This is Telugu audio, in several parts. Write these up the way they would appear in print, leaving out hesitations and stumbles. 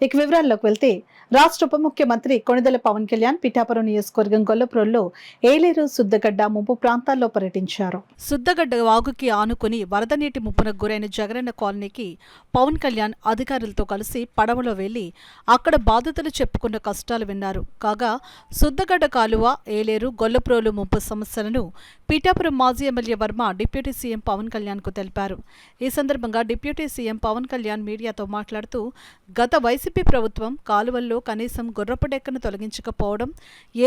ఇక వివరాల్లోకి వెళ్తే రాష్ట్ర ఉప ముఖ్యమంత్రి కొణిదెల పవన్ కళ్యాణ్ పిఠాపురం నియోజకవర్గం గొల్లప్రోల్లో ఏలేరు సుద్దగడ్డ ముంపు ప్రాంతాల్లో పర్యటించారు. సుద్దగడ్డ వాగుకి ఆనుకుని వరద నీటి ముప్పునకు గురైన జగనన్న కాలనీకి పవన్ కళ్యాణ్ అధికారులతో కలిసి పడవలో వెళ్లి అక్కడ బాధితులు చెప్పుకున్న కష్టాలు విన్నారు. కాగా సుద్దగడ్డ కాలువ, ఏలేరు, గొల్లప్రోలు ముంపు సమస్యలను పిఠాపురం మాజీ MLA Varma deputy CM Pawan Kalyan కు తెలిపారు. ఈ సందర్భంగా డిప్యూటీ సీఎం పవన్ కళ్యాణ్ మీడియాతో మాట్లాడుతూ గత వైసీపీ ప్రభుత్వం కాలువల్లో కనీసం గుర్రపుడెక్కను తొలగించకపోవడం,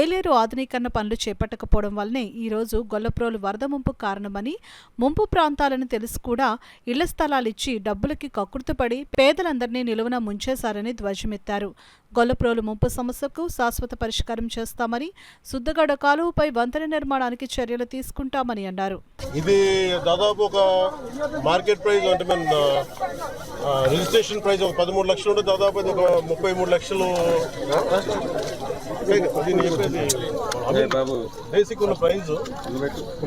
ఏలేరు ఆధునీకరణ పనులు చేపట్టకపోవడం వల్లనే ఈరోజు గొల్లప్రోలు వరద ముంపు కారణమని, ముంపు ప్రాంతాలను తెలిసి కూడా ఇళ్ల స్థలాలిచ్చి డబ్బులకి కక్కుర్తిపడి పేదలందరినీ నిలువున ముంచేశారని ధ్వజమెత్తారు. గొల్లప్రోలు ముంపు సమస్యకు శాశ్వత పరిష్కారం చేస్తామని, సుద్దగడ్డ కాలువపై వంతెన నిర్మాణానికి చర్యలు తీసుకుంటామని అన్నారు. ఇది దాదాపు ఒక మార్కెట్ ప్రైస్ అంటే రిజిస్ట్రేషన్ ప్రైస్ ఒక 13 లక్షలు ఉంటే దాదాపు ఒక 33 లక్షలు బేసిక్ ఉన్న ప్రైస్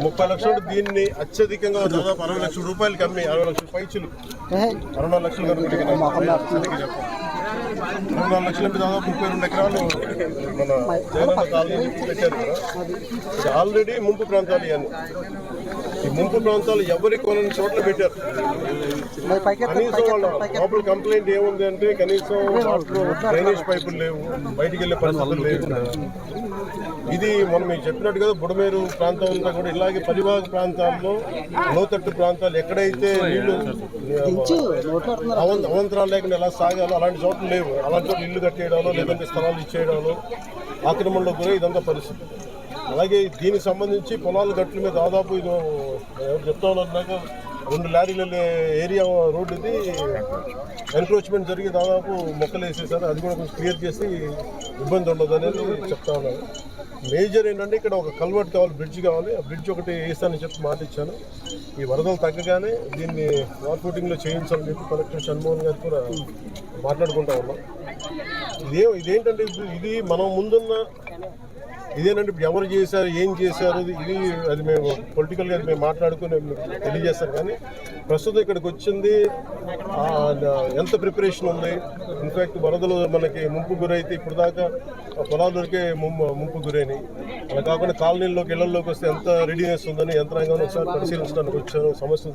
30 లక్షలు ఉంటే దీన్ని అత్యధికంగా దాదాపు 60 లక్షల రూపాయలకి అమ్మి 60 లక్షల పైచులు 64 లక్షలు కనుక 24 లక్షలు అంటే దాదాపు 32 ఎకరాలు మన జగనన్న కాలనీ పెట్టారు కదా. ఇది ఆల్రెడీ ముంపు ప్రాంతాలు ఇవన్నీ. ఈ ముంపు ప్రాంతాలు ఎవరికి కొనని చోట్ల పెట్టారు. కనీసం వాళ్ళ లోపల కంప్లైంట్ ఏముంది అంటే కనీసం డ్రైనేజ్ పైపులు లేవు, బయటికి వెళ్ళే పరిస్థితులు లేవు. ఇది మనం మీకు చెప్పినట్టు కదా, బుడమేరు ప్రాంతం అంతా కూడా ఇలాగే పరివాహక ప్రాంతాల్లో లోతట్టు ప్రాంతాలు ఎక్కడైతే నీళ్లు అవంతరాలు లేకుండా ఎలా సాగాలో అలాంటి చోట్ల లేవు. అలాంటి చోట్ల ఇల్లు కట్టేయడాలో లేదంటే స్థలాలు ఇచ్చేయడాలో ఆక్రమణలో గురై ఇదంతా పరిస్థితి. అలాగే దీనికి సంబంధించి పొలాల గట్ల మీద దాదాపు ఇది ఎవరు చెప్తా ఉన్నారు, 2 లారీల ఏరియా రోడ్డు ఇది ఎన్క్రోచ్మెంట్ జరిగి దాదాపు మొక్కలు వేసేసారు. అది కూడా కొంచెం క్లియర్ చేసి ఇబ్బంది ఉండదు అనేది చెప్తా ఉన్నారు. మేజర్ ఏంటంటే ఇక్కడ ఒక కల్వర్ట్ కావాలి, బ్రిడ్జ్ కావాలి. ఆ బ్రిడ్జ్ ఒకటి వేస్తానని చెప్పి మాట ఇచ్చాను. ఈ వరదలు తగ్గగానే దీన్ని వార్ ఫుటింగ్లో చేయించాలని చెప్పి కలెక్టర్ షణ్మోహన్ గారు కూడా మాట్లాడుకుంటా ఉన్నాం. ఇదేంటంటే ఇది మనం ముందున్న ఇదేనంటే ఇప్పుడు ఎవరు చేశారు, ఏం చేశారు, ఇది అది మేము పొలిటికల్గా అది మేము మాట్లాడుకుని తెలియజేస్తాం. కానీ ప్రస్తుతం ఇక్కడికి వచ్చింది ఎంత ప్రిపరేషన్ ఉంది. ఇన్ఫ్యాక్ట్ వరదలు మనకి ముంపు గురైతే ఇప్పుడు దాకా పొలాలకే ముంపు గురైనాయి. అలా కాకుండా కాలనీల్లోకి ఇళ్లలోకి వస్తే ఎంత రెడీనెస్ ఉందని యంత్రాంగాన్ని ఒకసారి పరిశీలించడానికి వచ్చాను. సమస్యలు